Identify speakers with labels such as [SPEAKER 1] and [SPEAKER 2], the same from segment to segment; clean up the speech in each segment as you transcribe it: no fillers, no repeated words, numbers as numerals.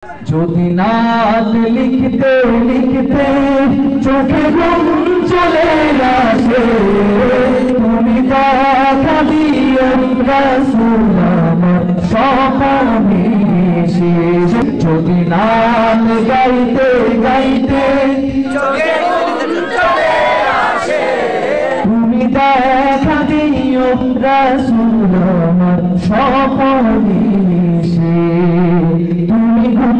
[SPEAKER 1] যদি নাত লিখতে লিখতে চোখে ঘুম চলে আসে, তুমি দেখা দিও রাসূল আমার স্বপনে এসে। যদি নাত গাইতে গাইতে চোখে ঘুম চলে আসে, তুমি দেখা দিও রাসূল আমার স্বপনে এসে। তুমি ঘুম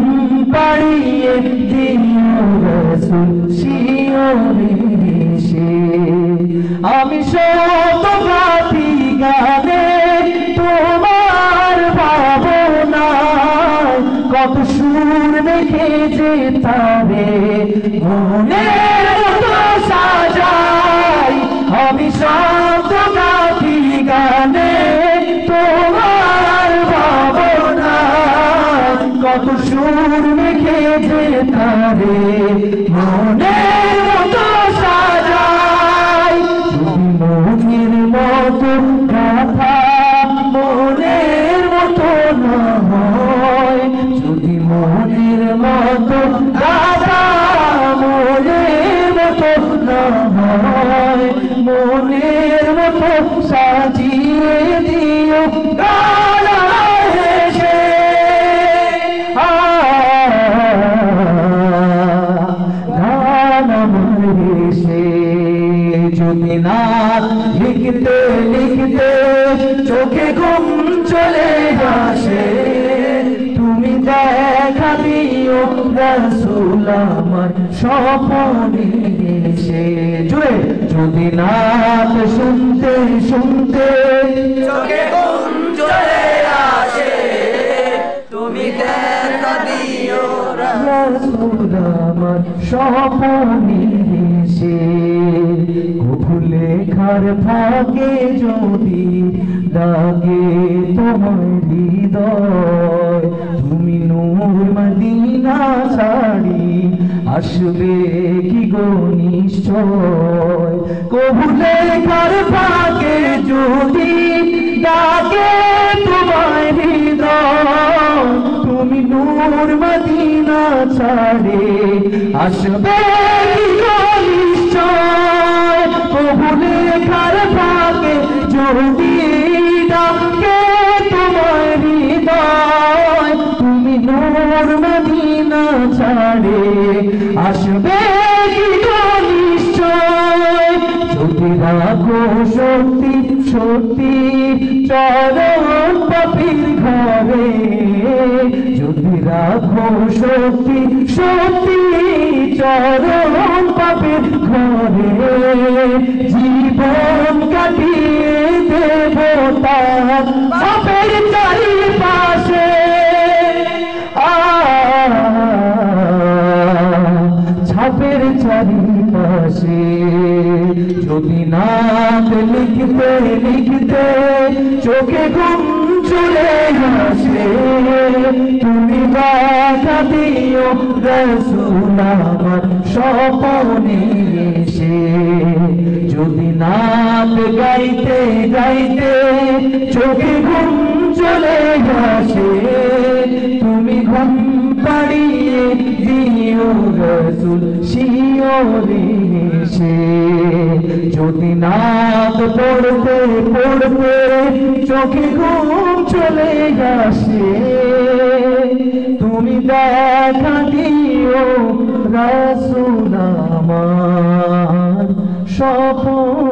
[SPEAKER 1] পাড়িয়ে দিও রাসূল শিয়রে এসে। আমি শত গাথি গানে তোমার ভাবনায়, কত সুর মেখে যে তারে মনের মতো সাজাই। আমি শত গাথি গানে তোমার ভাবনায়, কত সুর মেখে যে তারে মনের মতো সাজাই। যদি মনের মতো কথা মনের মতো না হয়, যদি মনের মতো কথা মনের মতো না হয়, মনের মতো সাজিয়ে দিও গানা হেসে। যদি নাত লিখতে লিখতে চোখে ঘুম চলে আসে, তুমি দেখা দিও রাসূল আমার স্বপনে এসে। জুড়ে যদি নাত শুনতে শুনতে
[SPEAKER 2] চোখে ঘুম চলে আসে, তুমি দেখা দিও
[SPEAKER 1] রাসূল আমার স্বপনে এসে। কবু লেখার ফাঁকে যদি লাগে তোমার হৃদয়, তুমি নূর মদিনা ছাড়ি আসবে কি গো নিশ্চয়। কবু লেখার ফাঁকে যদি লাগে তোমার হৃদয়, তুমি নূর মদিনা ছাড়ে আসবে কি গো নিশ্চয়। কবু লেখার ফাঁকে যদি ডাকে তোমার হৃদয়, তুমি নূর মদিনা ছাড়ে আসবে কি গো নিশ্চয়। যদি রাখো সত্যি সত্যি চরণ পাপীর ঘরে, যদি রাখো সত্যি সত্যি চরণ পাপীর ঘরে, জীবন কাটিয়ে দেব তার পাপের চারিপাশে। ছাপের চারিপাশে যদি নাত লিখতে লিখতে চোখে ঘুম চলে আসে, তুমি দেখা দিও রাসূল আমার স্বপনে এসে। যদি নাত গাইতে গাইতে চোখে ঘুম চলে আসে, তুমি ঘুম পাড়িয়ে দিও রাসূল শিয়রে এসে। যদি নাত পড়তে পড়তে চোখে ঘুম চলে আসে, তুমি দেখা দিও রাসূল আমার স্বপনে।